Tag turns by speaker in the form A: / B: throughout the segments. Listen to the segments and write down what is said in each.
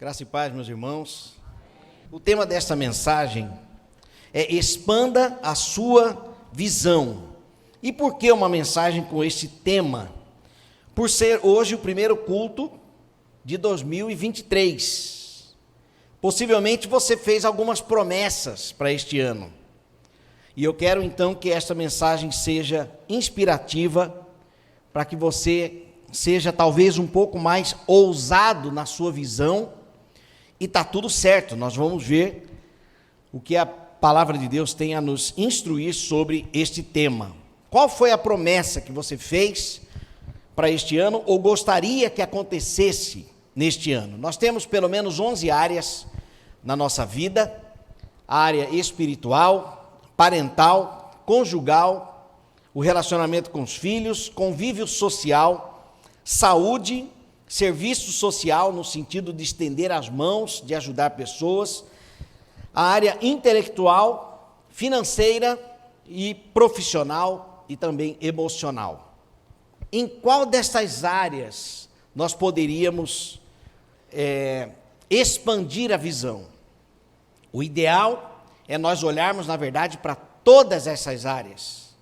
A: Graça e paz, meus irmãos. O tema desta mensagem é expanda a sua visão. E por que uma mensagem com este tema? Por ser hoje o primeiro culto de 2023. Possivelmente você fez algumas promessas para este ano. E eu quero então que esta mensagem seja inspirativa para que você seja talvez um pouco mais ousado na sua visão. E está tudo certo, nós vamos ver o que a palavra de Deus tem a nos instruir sobre este tema. Qual foi a promessa que você fez para este ano ou gostaria que acontecesse neste ano? Nós temos pelo menos 11 áreas na nossa vida: a área espiritual, parental, conjugal, o relacionamento com os filhos, convívio social, saúde, serviço social, no sentido de estender as mãos, de ajudar pessoas, a área intelectual, financeira e profissional e também emocional. Em qual dessas áreas nós poderíamos expandir a visão? O ideal é nós olharmos, na verdade, para todas essas áreas.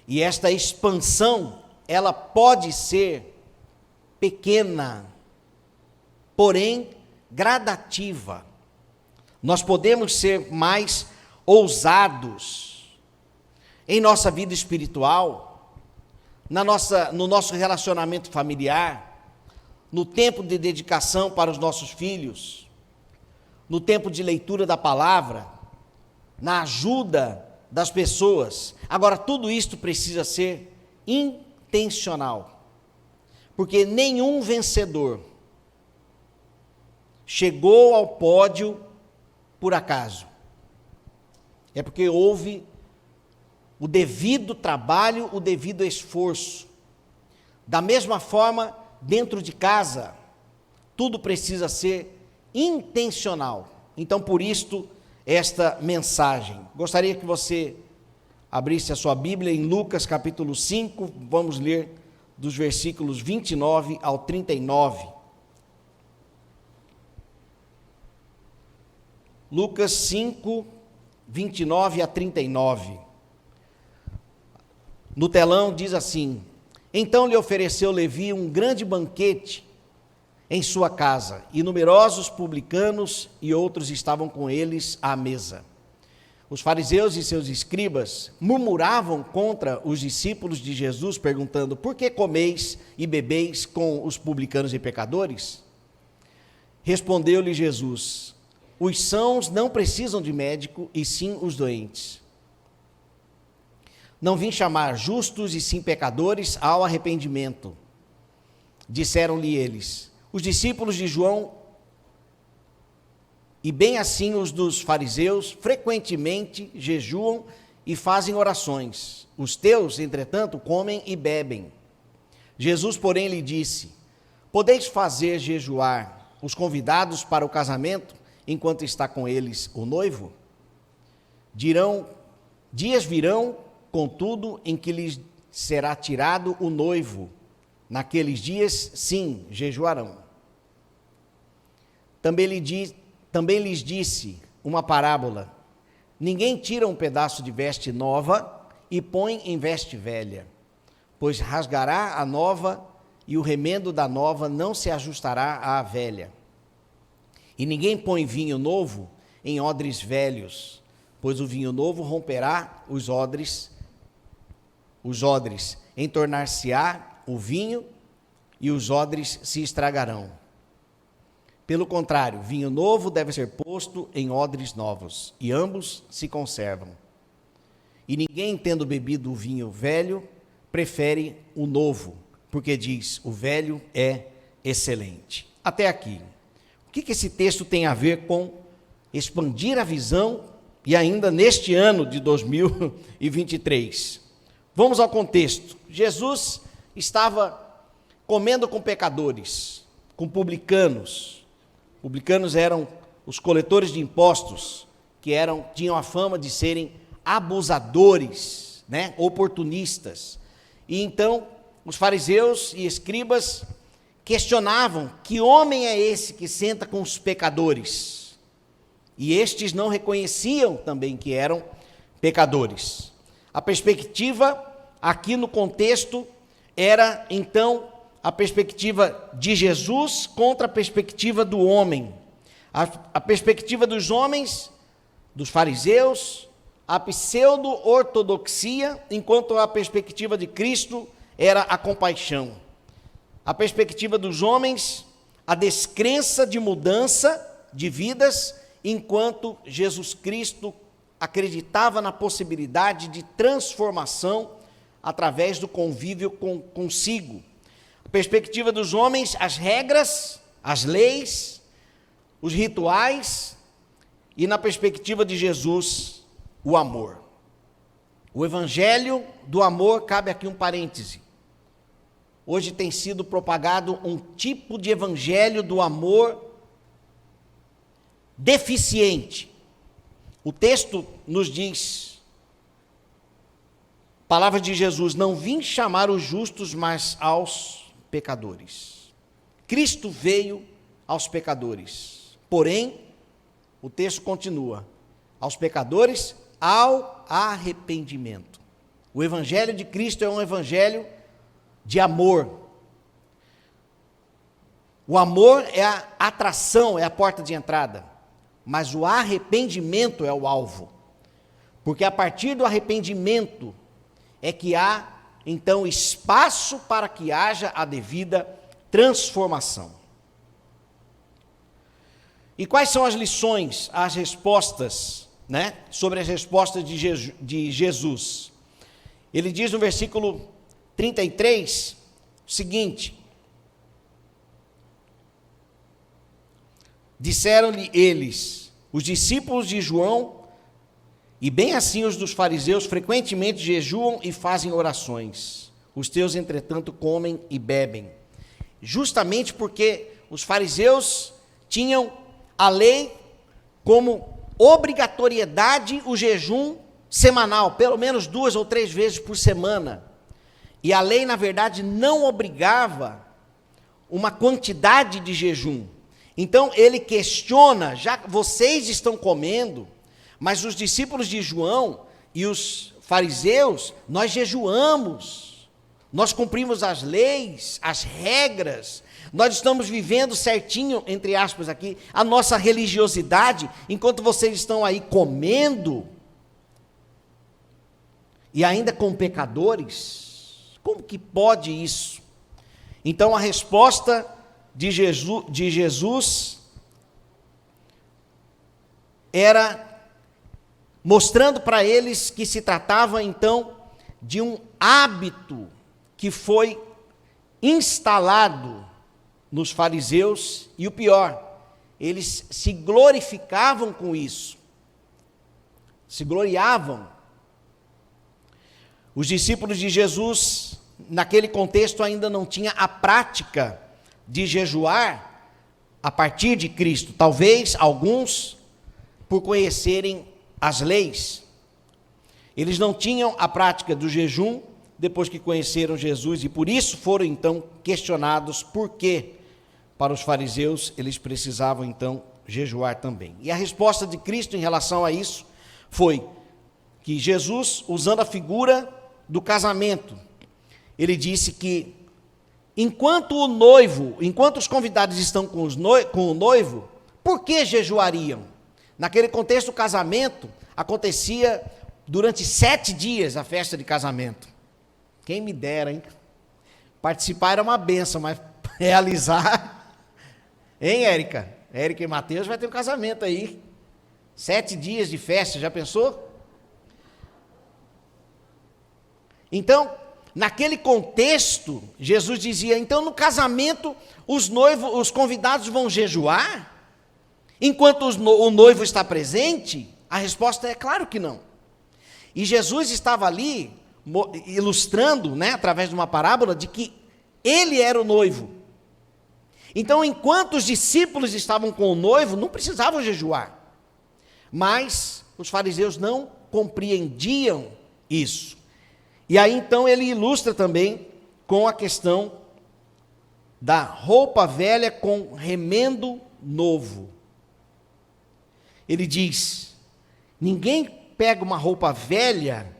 A: E esta expansão, ela pode ser pequena, porém gradativa. Nós podemos ser mais ousados em nossa vida espiritual, no nosso relacionamento familiar, no tempo de dedicação para os nossos filhos, no tempo de leitura da palavra, na ajuda das pessoas. Agora, tudo isto precisa ser intencional. Porque nenhum vencedor chegou ao pódio por acaso. É porque houve o devido trabalho, o devido esforço. Da mesma forma, dentro de casa, tudo precisa ser intencional. Então, por isto, esta mensagem. Gostaria que você abrisse a sua Bíblia em Lucas capítulo 5, vamos ler dos versículos 29 ao 39. Lucas 5, 29 a 39. No telão diz assim: Então lhe ofereceu Levi um grande banquete em sua casa, e numerosos publicanos e outros estavam com eles à mesa. Os fariseus e seus escribas murmuravam contra os discípulos de Jesus, perguntando: Por que comeis e bebeis com os publicanos e pecadores? Respondeu-lhe Jesus: Os sãos não precisam de médico, e sim os doentes. Não vim chamar justos, e sim pecadores ao arrependimento. Disseram-lhe eles. Os discípulos de João, e bem assim os dos fariseus, frequentemente jejuam e fazem orações. Os teus, entretanto, comem e bebem. Jesus, porém, lhe disse: Podeis fazer jejuar os convidados para o casamento, enquanto está com eles o noivo? Dias virão, contudo, em que lhes será tirado o noivo. Naqueles dias, sim, jejuarão. Também lhes disse uma parábola: Ninguém tira um pedaço de veste nova e põe em veste velha, pois rasgará a nova e o remendo da nova não se ajustará à velha. E ninguém põe vinho novo em odres velhos, pois o vinho novo romperá os odres, entornar-se-á o vinho e os odres se estragarão. Pelo contrário, vinho novo deve ser posto em odres novos, e ambos se conservam. E ninguém, tendo bebido o vinho velho, prefere o novo, porque diz: o velho é excelente. Até aqui. O que esse texto tem a ver com expandir a visão e ainda neste ano de 2023? Vamos ao contexto. Jesus estava comendo com pecadores, com publicanos. Publicanos eram os coletores de impostos, que tinham a fama de serem abusadores, oportunistas. E então, os fariseus e escribas questionavam: que homem é esse que senta com os pecadores? E estes não reconheciam também que eram pecadores. A perspectiva aqui no contexto era, então, a perspectiva de Jesus contra a perspectiva do homem. A perspectiva dos homens, dos fariseus, a pseudo-ortodoxia, enquanto a perspectiva de Cristo era a compaixão. A perspectiva dos homens, a descrença de mudança de vidas, enquanto Jesus Cristo acreditava na possibilidade de transformação através do convívio consigo. A perspectiva dos homens, as regras, as leis, os rituais, e na perspectiva de Jesus, o amor. O evangelho do amor, cabe aqui um parêntese. Hoje tem sido propagado um tipo de evangelho do amor deficiente. O texto nos diz, palavra de Jesus: não vim chamar os justos, mas aos pecadores. Cristo veio aos pecadores. Porém, o texto continua: aos pecadores, ao arrependimento. O evangelho de Cristo é um evangelho de amor. O amor é a atração, é a porta de entrada, mas o arrependimento é o alvo, porque a partir do arrependimento é que há, então, espaço para que haja a devida transformação. E quais são as lições, as respostas, sobre as respostas de Jesus? Ele diz no versículo 33 o seguinte: disseram-lhe eles, os discípulos de João, e bem assim os dos fariseus, frequentemente jejuam e fazem orações. Os teus, entretanto, comem e bebem. Justamente porque os fariseus tinham a lei como obrigatoriedade o jejum semanal, pelo menos 2 ou 3 vezes por semana. E a lei, na verdade, não obrigava uma quantidade de jejum. Então, ele questiona: já vocês estão comendo, mas os discípulos de João e os fariseus, nós jejuamos, nós cumprimos as leis, as regras, nós estamos vivendo certinho, entre aspas aqui, a nossa religiosidade, enquanto vocês estão aí comendo, e ainda com pecadores. Como que pode isso? Então, a resposta de Jesus era mostrando para eles que se tratava, então, de um hábito que foi instalado nos fariseus, e o pior, eles se glorificavam com isso, se gloriavam. Os discípulos de Jesus, naquele contexto, ainda não tinha a prática de jejuar a partir de Cristo. Talvez alguns, por conhecerem as leis, eles não tinham a prática do jejum depois que conheceram Jesus, e por isso foram então questionados por que, para os fariseus, eles precisavam então jejuar também. E a resposta de Cristo em relação a isso foi que Jesus, usando a figura do casamento, ele disse que enquanto os convidados estão com o noivo, por que jejuariam? Naquele contexto, o casamento acontecia durante 7 dias, a festa de casamento. Quem me dera, hein? Participar era uma benção, mas realizar... Hein, Érica? Érica e Mateus vai ter um casamento aí. 7 dias de festa, já pensou? Então, naquele contexto, Jesus dizia: então no casamento os convidados vão jejuar? Enquanto o noivo está presente? A resposta é claro que não. E Jesus estava ali ilustrando, através de uma parábola, de que ele era o noivo. Então, enquanto os discípulos estavam com o noivo, não precisavam jejuar. Mas os fariseus não compreendiam isso. E aí, então, ele ilustra também com a questão da roupa velha com remendo novo. Ele diz: ninguém pega uma roupa velha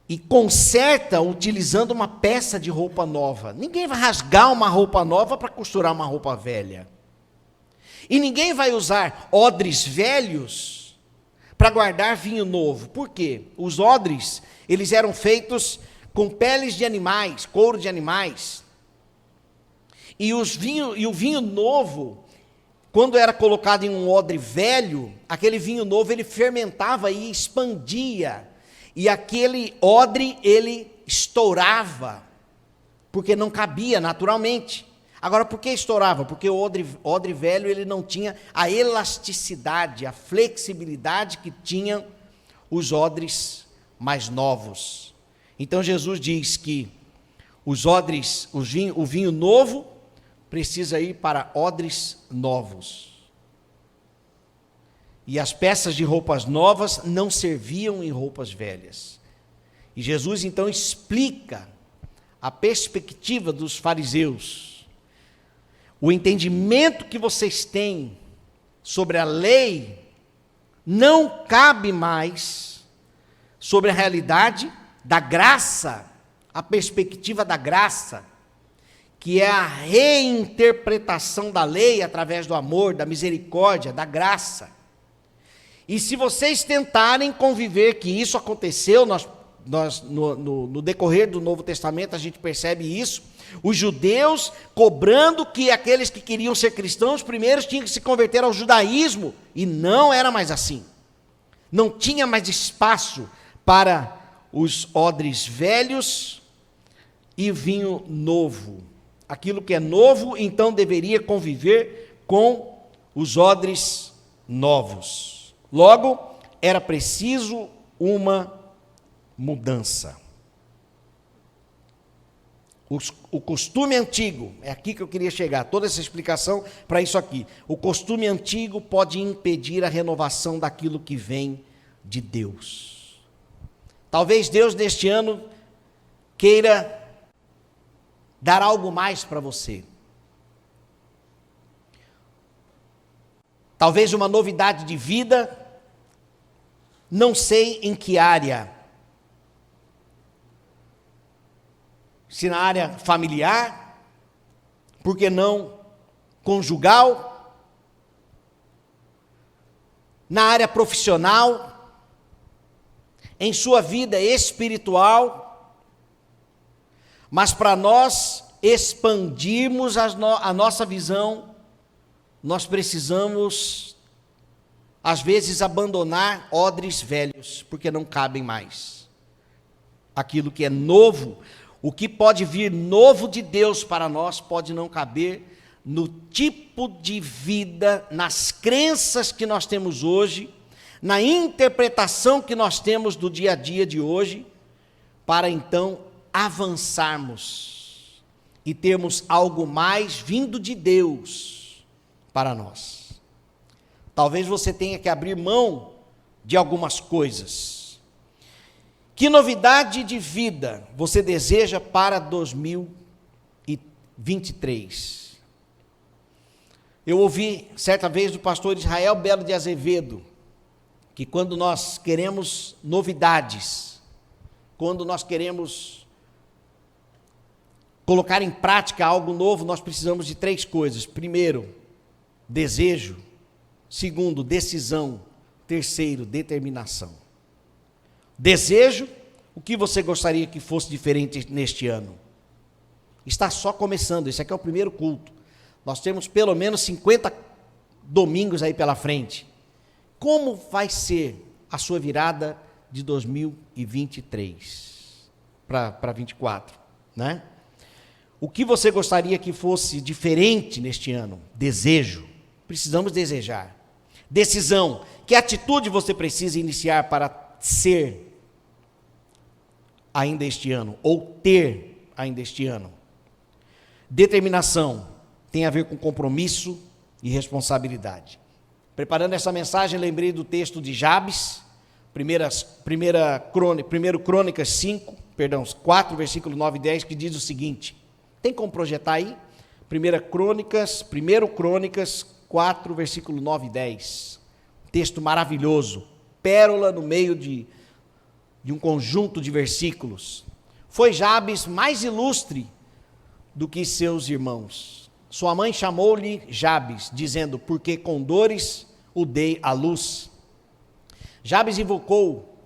A: e conserta utilizando uma peça de roupa nova. Ninguém vai rasgar uma roupa nova para costurar uma roupa velha. E ninguém vai usar odres velhos para guardar vinho novo. Por quê? Os odres, eles eram feitos com peles de animais, couro de animais. E o vinho novo, quando era colocado em um odre velho, aquele vinho novo ele fermentava e expandia. E aquele odre ele estourava, porque não cabia naturalmente. Agora, por que estourava? Porque o odre velho ele não tinha a elasticidade, a flexibilidade que tinham os odres mais novos. Então Jesus diz que os odres, o vinho novo precisa ir para odres novos. E as peças de roupas novas não serviam em roupas velhas. E Jesus então explica a perspectiva dos fariseus. O entendimento que vocês têm sobre a lei não cabe mais sobre a realidade da graça, a perspectiva da graça, que é a reinterpretação da lei através do amor, da misericórdia, da graça. E se vocês tentarem conviver que isso aconteceu, no decorrer do Novo Testamento a gente percebe isso, os judeus cobrando que aqueles que queriam ser cristãos primeiros tinham que se converter ao judaísmo, e não era mais assim. Não tinha mais espaço para os odres velhos e vinho novo. Aquilo que é novo, então, deveria conviver com os odres novos. Logo, era preciso uma mudança. O costume antigo, é aqui que eu queria chegar, toda essa explicação para isso aqui. O costume antigo pode impedir a renovação daquilo que vem de Deus. Talvez Deus neste ano queira dar algo mais para você. Talvez uma novidade de vida, não sei em que área. Se na área familiar, por que não conjugal, na área profissional, em sua vida espiritual, mas para nós expandirmos a nossa visão, nós precisamos, às vezes, abandonar odres velhos, porque não cabem mais. Aquilo que é novo, o que pode vir novo de Deus para nós, pode não caber no tipo de vida, nas crenças que nós temos hoje, na interpretação que nós temos do dia a dia de hoje, para então avançarmos e termos algo mais vindo de Deus para nós. Talvez você tenha que abrir mão de algumas coisas. Que novidade de vida você deseja para 2023? Eu ouvi certa vez do pastor Israel Belo de Azevedo, que quando nós queremos novidades, quando nós queremos colocar em prática algo novo, nós precisamos de 3 coisas. Primeiro, desejo. Segundo, decisão. Terceiro, determinação. Desejo, o que você gostaria que fosse diferente neste ano? Está só começando, esse aqui é o primeiro culto. Nós temos pelo menos 50 domingos aí pela frente. Como vai ser a sua virada de 2023 para 24, né? O que você gostaria que fosse diferente neste ano? Desejo. Precisamos desejar. Decisão. Que atitude você precisa iniciar para ser ainda este ano, ou ter ainda este ano? Determinação tem a ver com compromisso e responsabilidade. Preparando essa mensagem, lembrei do texto de Jabes, 1 Crônicas 4, versículo 9 e 10, que diz o seguinte: Tem como projetar aí? 1 Crônicas 4, versículo 9 e 10. Texto maravilhoso, pérola no meio de um conjunto de versículos. Foi Jabes mais ilustre do que seus irmãos. Sua mãe chamou-lhe Jabes, dizendo, porque com dores o dei à luz. Jabes invocou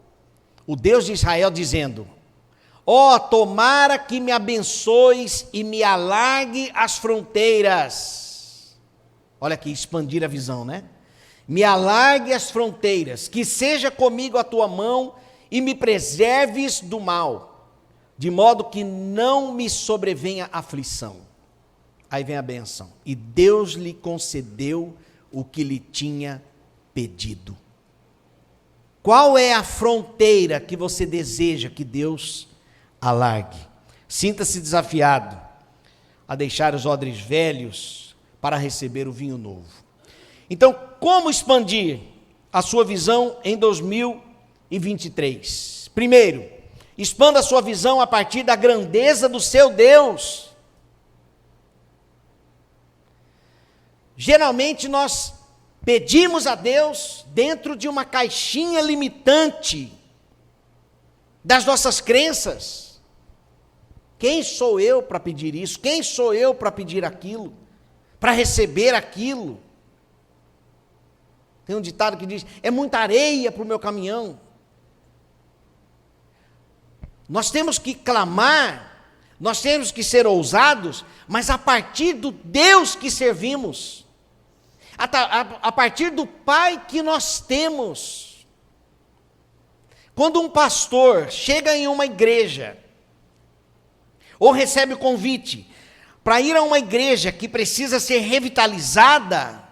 A: o Deus de Israel, dizendo, ó, tomara que me abençoes e me alargue as fronteiras. Olha aqui, expandir a visão, né? Me alargue as fronteiras, que seja comigo a tua mão e me preserves do mal, de modo que não me sobrevenha aflição. Aí vem a bênção. E Deus lhe concedeu o que lhe tinha pedido. Qual é a fronteira que você deseja que Deus alargue? Sinta-se desafiado a deixar os odres velhos para receber o vinho novo. Então, como expandir a sua visão em 2023? Primeiro, expanda a sua visão a partir da grandeza do seu Deus. Geralmente nós pedimos a Deus dentro de uma caixinha limitante das nossas crenças. Quem sou eu para pedir isso? Quem sou eu para pedir aquilo? Para receber aquilo? Tem um ditado que diz, é muita areia para o meu caminhão. Nós temos que clamar, nós temos que ser ousados, mas a partir do Deus que servimos, a partir do Pai que nós temos. Quando um pastor chega em uma igreja, ou recebe o convite para ir a uma igreja que precisa ser revitalizada,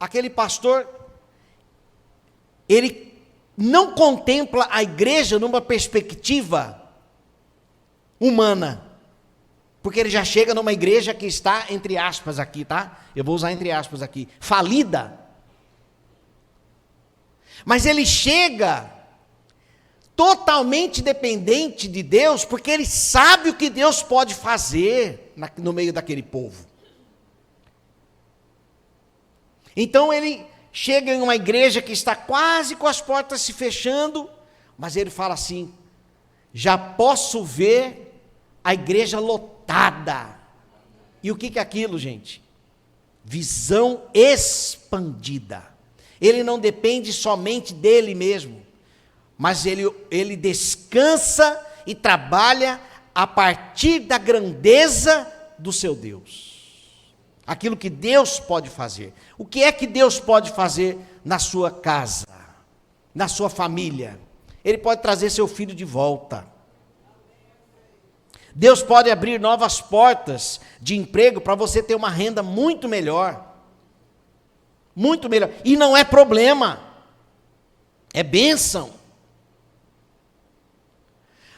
A: aquele pastor, ele não contempla a igreja numa perspectiva humana, porque ele já chega numa igreja que está, entre aspas aqui, tá? Eu vou usar entre aspas aqui, falida. Mas ele chega totalmente dependente de Deus, porque ele sabe o que Deus pode fazer no meio daquele povo. Então ele chega em uma igreja que está quase com as portas se fechando, mas ele fala assim, já posso ver a igreja lotada. E o que é aquilo, gente? Visão expandida. Ele não depende somente dele mesmo, mas ele descansa e trabalha a partir da grandeza do seu Deus. Aquilo que Deus pode fazer. O que é que Deus pode fazer na sua casa, na sua família? Ele pode trazer seu filho de volta. Deus pode abrir novas portas de emprego para você ter uma renda muito melhor. Muito melhor. E não é problema. É bênção.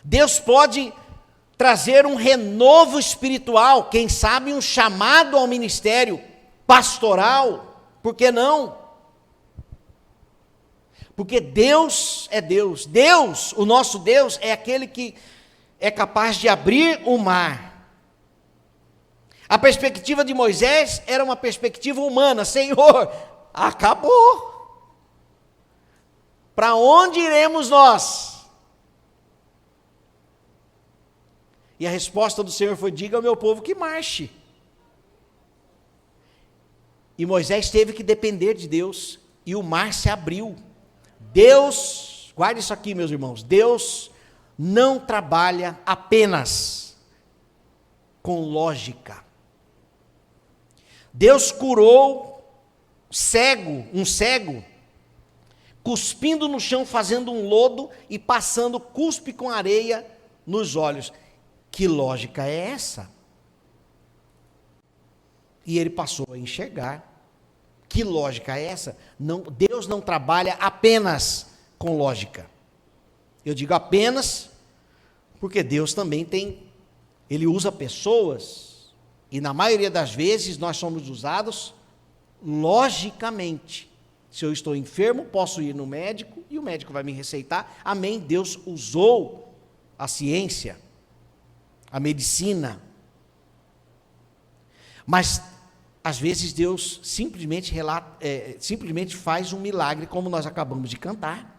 A: Deus pode trazer um renovo espiritual, quem sabe um chamado ao ministério pastoral, por que não? Porque Deus é Deus. Deus, o nosso Deus, é aquele que é capaz de abrir o mar. A perspectiva de Moisés era uma perspectiva humana. Senhor, acabou. Para onde iremos nós? E a resposta do Senhor foi, diga ao meu povo que marche. E Moisés teve que depender de Deus, e o mar se abriu. Deus, guarde isso aqui, meus irmãos, Deus não trabalha apenas com lógica. Deus curou um cego, cuspindo no chão, fazendo um lodo e passando cuspe com areia nos olhos. Que lógica é essa? E ele passou a enxergar. Que lógica é essa? Não, Deus não trabalha apenas com lógica. Eu digo apenas porque Deus também ele usa pessoas, e na maioria das vezes nós somos usados logicamente. Se eu estou enfermo, posso ir no médico, e o médico vai me receitar. Amém, Deus usou a ciência, a medicina. Mas, às vezes, Deus simplesmente faz um milagre, como nós acabamos de cantar.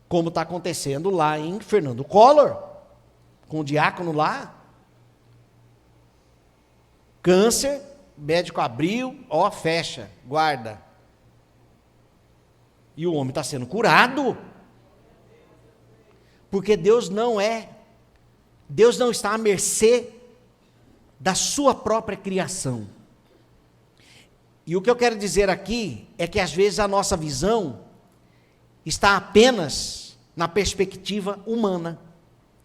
A: Como está acontecendo lá em Fernando Collor, com o diácono lá. Câncer, médico abriu, fecha, guarda. E o homem está sendo curado. Porque Deus não está à mercê da sua própria criação. E o que eu quero dizer aqui é que às vezes a nossa visão está apenas na perspectiva humana.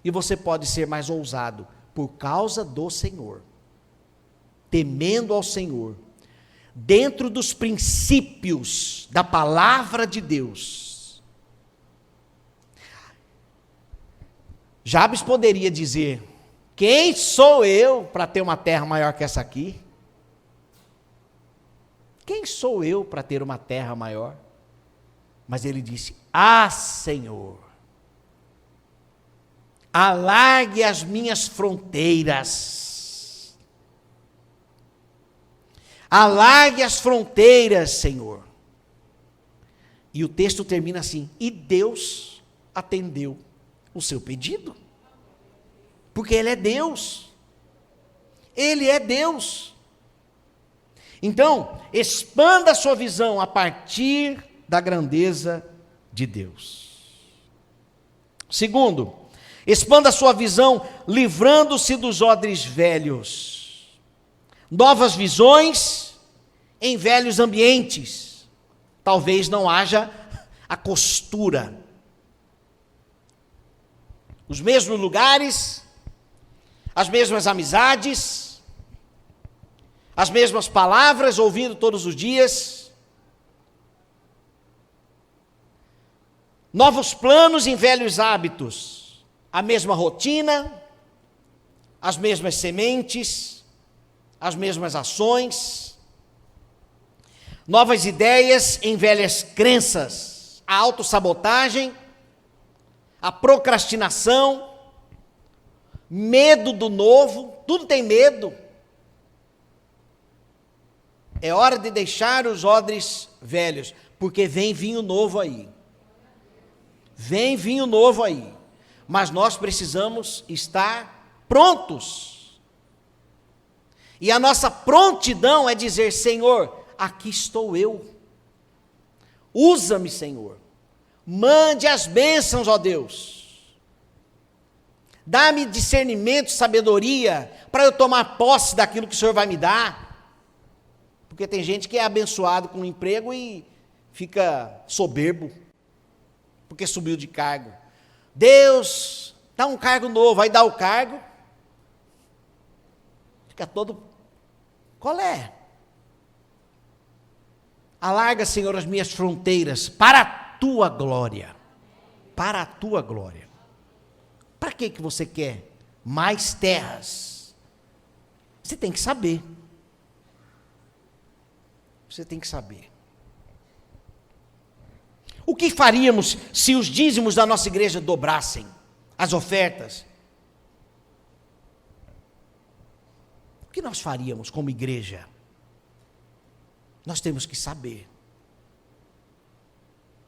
A: E você pode ser mais ousado por causa do Senhor. Temendo ao Senhor. Dentro dos princípios da palavra de Deus. Jabes poderia dizer: quem sou eu para ter uma terra maior que essa aqui? Quem sou eu para ter uma terra maior? Mas ele disse: Senhor, alargue as minhas fronteiras. Alargue as fronteiras, Senhor. E o texto termina assim: e Deus atendeu o seu pedido. Porque Ele é Deus. Ele é Deus. Então, expanda a sua visão a partir da grandeza de Deus. Segundo, expanda a sua visão livrando-se dos odres velhos. Novas visões em velhos ambientes. Talvez não haja a costura. Os mesmos lugares, as mesmas amizades, as mesmas palavras ouvindo todos os dias. Novos planos em velhos hábitos. A mesma rotina, as mesmas sementes, as mesmas ações, novas ideias em velhas crenças, a autossabotagem, a procrastinação, medo do novo, tudo tem medo. É hora de deixar os odres velhos, porque vem vinho novo aí. Vem vinho novo aí, mas nós precisamos estar prontos. E a nossa prontidão é dizer: Senhor, aqui estou eu. Usa-me, Senhor. Mande as bênçãos, ó Deus. Dá-me discernimento, sabedoria, para eu tomar posse daquilo que o Senhor vai me dar. Porque tem gente que é abençoado com um emprego e fica soberbo, porque subiu de cargo. Deus, dá um cargo novo, vai dar o cargo. Fica todo, qual é? Alarga, Senhor, as minhas fronteiras para a tua glória. Para a tua glória. Para que você quer mais terras? Você tem que saber. Você tem que saber. O que faríamos se os dízimos da nossa igreja dobrassem as ofertas? O que nós faríamos como igreja? Nós temos que saber.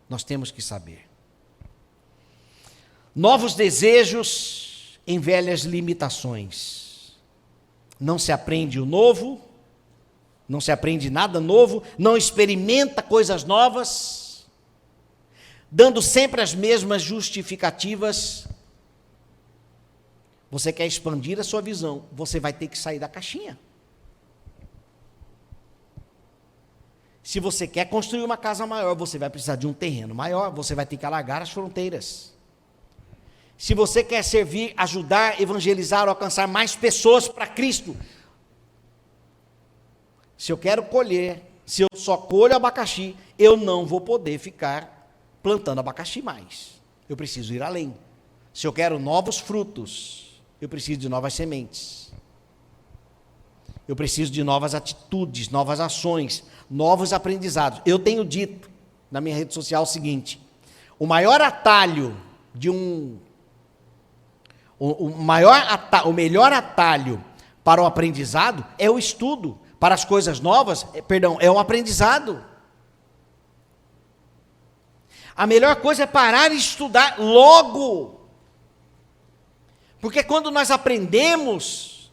A: Nós temos que saber. Novos desejos em velhas limitações. Não se aprende o novo, não se aprende nada novo, não experimenta coisas novas, dando sempre as mesmas justificativas. Você quer expandir a sua visão, você vai ter que sair da caixinha. Se você quer construir uma casa maior, você vai precisar de um terreno maior, você vai ter que alargar as fronteiras. Se você quer servir, ajudar, evangelizar, alcançar mais pessoas para Cristo. Se eu quero colher, se eu só colho abacaxi, eu não vou poder ficar plantando abacaxi mais. Eu preciso ir além. Se eu quero novos frutos, eu preciso de novas sementes. Eu preciso de novas atitudes, novas ações, novos aprendizados. Eu tenho dito na minha rede social o seguinte: o maior atalho de um O melhor atalho para o aprendizado é o estudo. Para as coisas novas, é o aprendizado. A melhor coisa é parar e estudar logo. Porque quando nós aprendemos,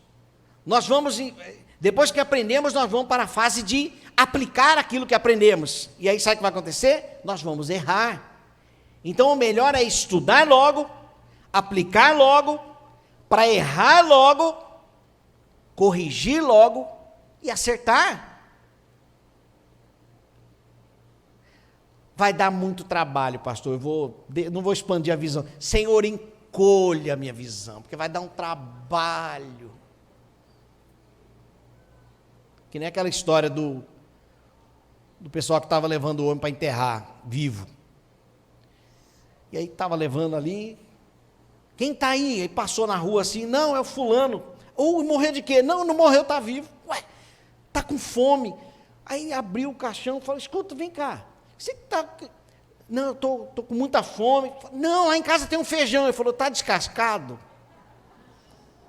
A: depois que aprendemos, nós vamos para a fase de aplicar aquilo que aprendemos. E aí sabe o que vai acontecer? Nós vamos errar. Então o melhor é estudar logo, aplicar logo, para errar logo, corrigir logo e acertar. Vai dar muito trabalho, pastor. Não vou expandir a visão. Senhor, encolha a minha visão, porque vai dar um trabalho. Que nem aquela história do pessoal que estava levando o homem para enterrar vivo. E aí estava levando ali. Quem está aí? Aí passou na rua assim, não, é o fulano. Morreu de quê? Não morreu, está vivo. Ué, está com fome. Aí abriu o caixão e falou, escuta, vem cá. Você está... Não, eu estou com muita fome. Não, lá em casa tem um feijão. Ele falou, está descascado?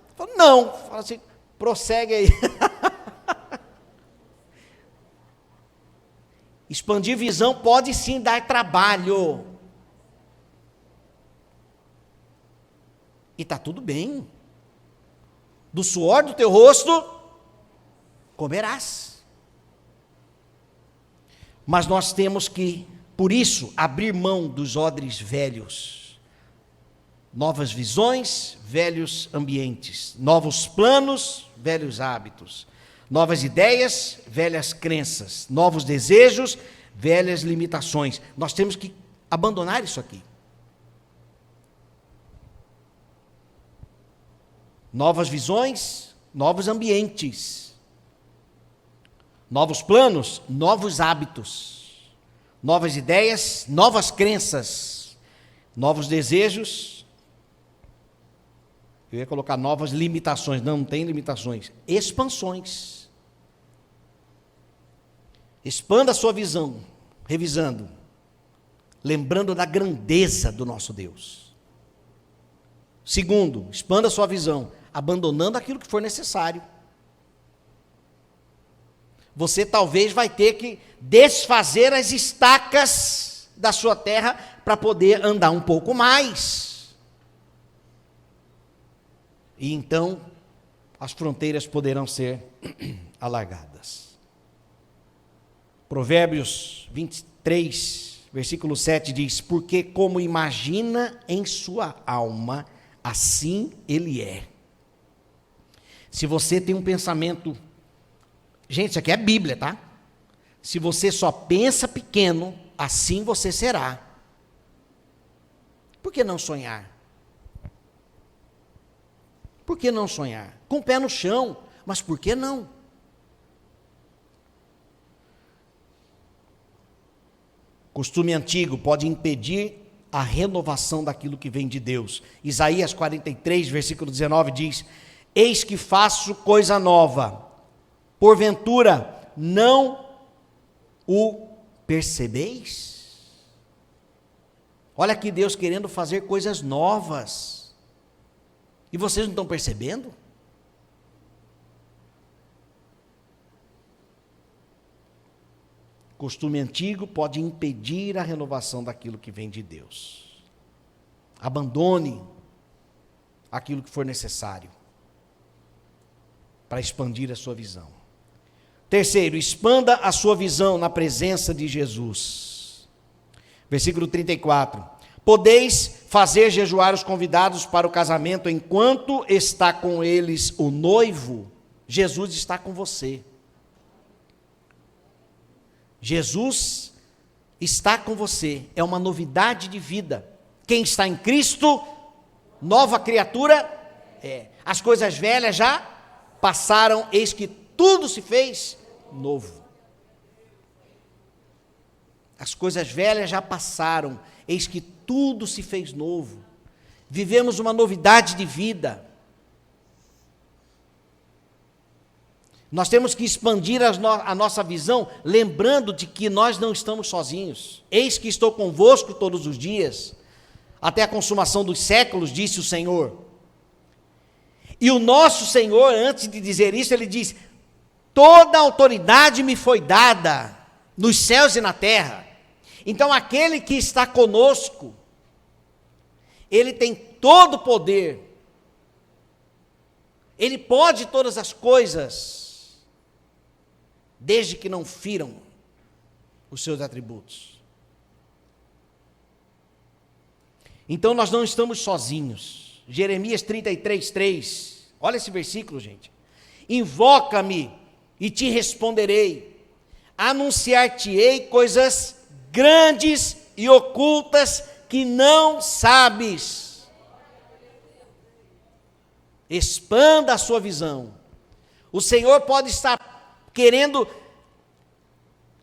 A: Ele falou, não. Fala assim, prossegue aí. Expandir visão pode sim dar trabalho. E está tudo bem. Do suor do teu rosto comerás. Mas nós temos que, por isso, abrir mão dos odres velhos. Novas visões, velhos ambientes. Novos planos, velhos hábitos. Novas ideias, velhas crenças. Novos desejos, velhas limitações. Nós temos que abandonar isso aqui. Novas visões, novos ambientes. Novos planos, novos hábitos. Novas ideias, novas crenças. Novos desejos. Eu ia colocar novas limitações. Não tem limitações. Expansões. Expanda a sua visão, revisando. Lembrando da grandeza do nosso Deus. Segundo, expanda a sua visão, abandonando aquilo que for necessário. Você talvez vai ter que desfazer as estacas da sua terra para poder andar um pouco mais. E então as fronteiras poderão ser alargadas. Provérbios 23, versículo 7 diz: porque como imagina em sua alma, assim ele é. Se você tem um pensamento... Gente, isso aqui é Bíblia, tá? Se você só pensa pequeno, assim você será. Por que não sonhar? Por que não sonhar? Com o pé no chão, mas por que não? Costume antigo pode impedir a renovação daquilo que vem de Deus. Isaías 43, versículo 19 diz: eis que faço coisa nova, porventura não o percebeis? Olha aqui Deus querendo fazer coisas novas, e vocês não estão percebendo? Costume antigo pode impedir a renovação daquilo que vem de Deus. Abandone aquilo que for necessário para expandir a sua visão. Terceiro, expanda a sua visão na presença de Jesus. Versículo 34. Podeis fazer jejuar os convidados para o casamento enquanto está com eles o noivo. Jesus está com você. Jesus está com você. É uma novidade de vida. Quem está em Cristo, nova criatura é. As coisas velhas já passaram, eis que tudo se fez novo. As coisas velhas já passaram, eis que tudo se fez novo. Vivemos uma novidade de vida. Nós temos que expandir a nossa visão, lembrando de que nós não estamos sozinhos. Eis que estou convosco todos os dias, até a consumação dos séculos, disse o Senhor. E o nosso Senhor, antes de dizer isso, ele diz: toda autoridade me foi dada nos céus e na terra. Então aquele que está conosco, ele tem todo o poder, ele pode todas as coisas, desde que não firam os seus atributos. Então nós não estamos sozinhos. Jeremias 33:3, olha esse versículo, gente. Invoca-me e te responderei, anunciar-te-ei coisas grandes e ocultas que não sabes. Expanda a sua visão. O Senhor pode estar querendo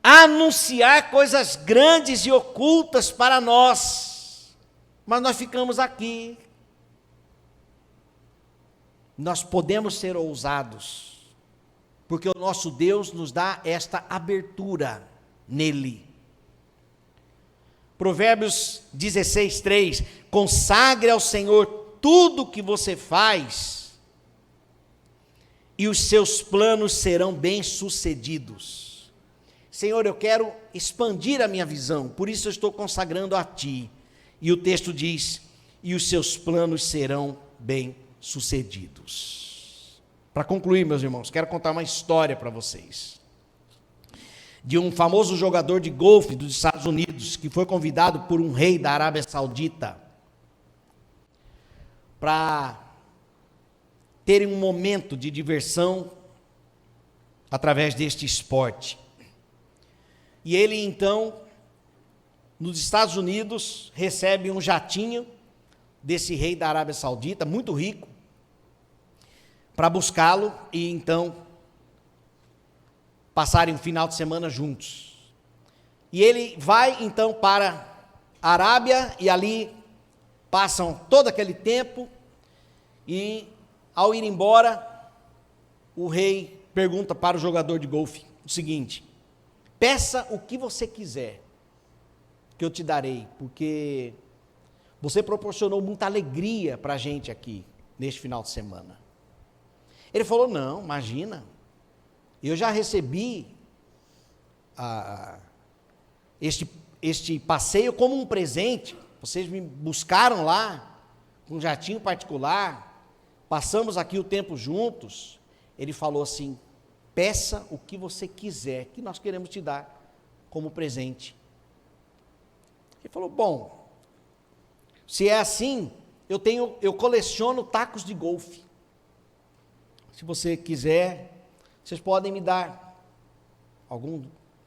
A: anunciar coisas grandes e ocultas para nós, mas nós ficamos aqui. Nós podemos ser ousados, porque o nosso Deus nos dá esta abertura nele. Provérbios 16:3, consagre ao Senhor tudo o que você faz, e os seus planos serão bem-sucedidos. Senhor, eu quero expandir a minha visão, por isso eu estou consagrando a Ti. E o texto diz, e os seus planos serão bem-sucedidos. Para concluir, meus irmãos, quero contar uma história para vocês, de um famoso jogador de golfe dos Estados Unidos, que foi convidado por um rei da Arábia Saudita para terem um momento de diversão através deste esporte. E ele então, nos Estados Unidos, recebe um jatinho desse rei da Arábia Saudita, muito rico, para buscá-lo e então passarem um final de semana juntos. E ele vai então para a Arábia e ali passam todo aquele tempo e ao ir embora, o rei pergunta para o jogador de golfe o seguinte: peça o que você quiser, que eu te darei, porque você proporcionou muita alegria para a gente aqui, neste final de semana. Ele falou: não, imagina, eu já recebi este passeio como um presente, vocês me buscaram lá, com um jatinho particular, passamos aqui o tempo juntos. Ele falou assim: peça o que você quiser, que nós queremos te dar como presente. Ele falou: bom, se é assim, eu coleciono tacos de golfe. Se você quiser, vocês podem me dar algum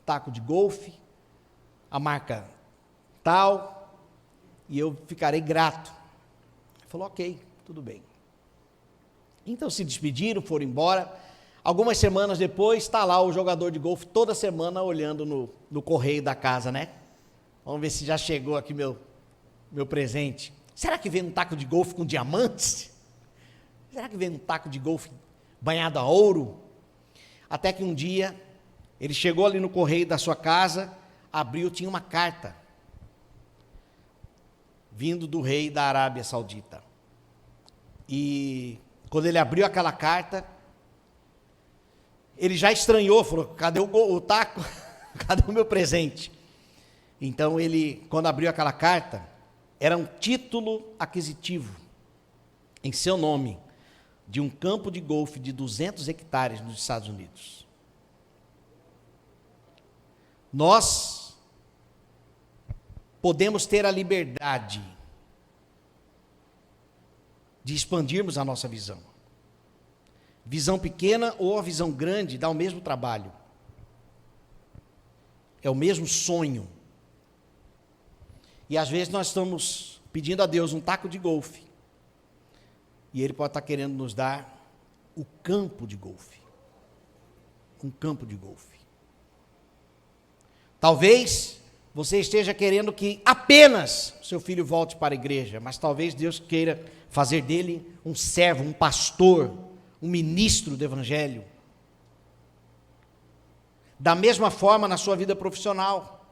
A: taco de golfe, a marca tal, e eu ficarei grato. Ele falou: ok, tudo bem. Então se despediram, foram embora. Algumas semanas depois, está lá o jogador de golfe toda semana olhando no correio da casa, né? Vamos ver se já chegou aqui meu presente. Será que vem um taco de golfe com diamantes? Será que vem um taco de golfe banhado a ouro? Até que um dia, ele chegou ali no correio da sua casa, abriu, tinha uma carta, vindo do rei da Arábia Saudita. E quando ele abriu aquela carta, ele já estranhou, falou: cadê o taco? Cadê o meu presente? Então ele, quando abriu aquela carta, era um título aquisitivo em seu nome, de um campo de golfe de 200 hectares nos Estados Unidos. Nós podemos ter a liberdade de expandirmos a nossa visão. Visão pequena ou a visão grande dá o mesmo trabalho. É o mesmo sonho. E às vezes nós estamos pedindo a Deus um taco de golfe, e Ele pode estar querendo nos dar o campo de golfe. Um campo de golfe. Talvez você esteja querendo que apenas seu filho volte para a igreja, mas talvez Deus queira fazer dele um servo, um pastor, um ministro do evangelho. Da mesma forma na sua vida profissional.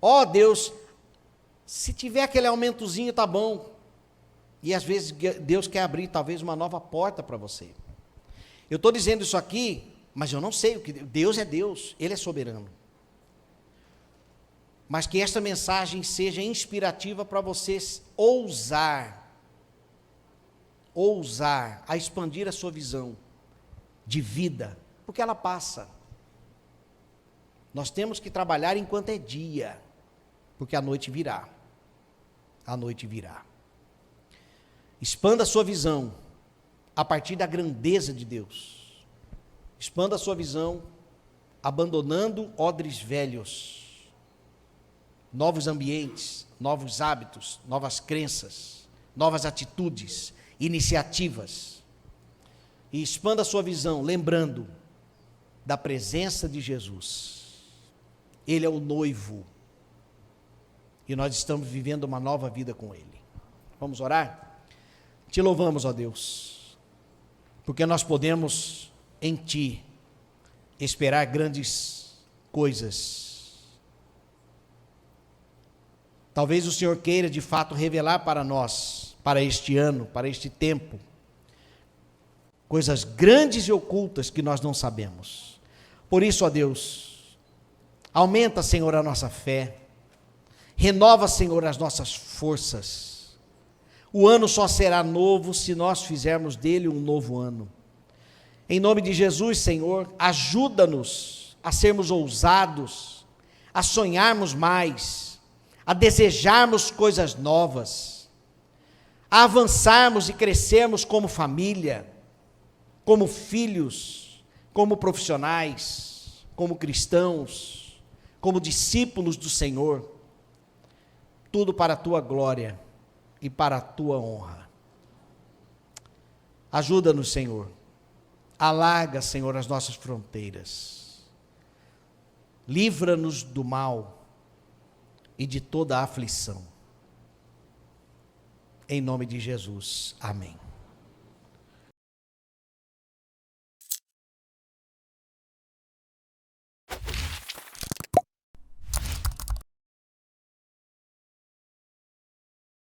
A: Ó Deus, se tiver aquele aumentozinho, tá bom. E às vezes Deus quer abrir talvez uma nova porta para você. Eu estou dizendo isso aqui, mas eu não sei o que Deus é Deus, Ele é soberano. Mas que esta mensagem seja inspirativa para vocês ousar a expandir a sua visão de vida, porque ela passa. Nós temos que trabalhar enquanto é dia, porque a noite virá. A noite virá. Expanda a sua visão a partir da grandeza de Deus. Expanda a sua visão abandonando odres velhos, novos ambientes, novos hábitos, novas crenças, novas atitudes, iniciativas. E expanda a sua visão lembrando da presença de Jesus. Ele é o noivo. E nós estamos vivendo uma nova vida com Ele. Vamos orar? Te louvamos, ó Deus, porque nós podemos em Ti esperar grandes coisas. Talvez o Senhor queira de fato revelar para nós, para este ano, para este tempo, coisas grandes e ocultas que nós não sabemos. Por isso, ó Deus, aumenta, Senhor, a nossa fé, renova, Senhor, as nossas forças. O ano só será novo se nós fizermos dele um novo ano. Em nome de Jesus, Senhor, ajuda-nos a sermos ousados, a sonharmos mais, a desejarmos coisas novas, a avançarmos e crescermos como família, como filhos, como profissionais, como cristãos, como discípulos do Senhor, tudo para a Tua glória e para a Tua honra. Ajuda-nos, Senhor, alarga, Senhor, as nossas fronteiras, livra-nos do mal e de toda a aflição. Em nome de Jesus, amém.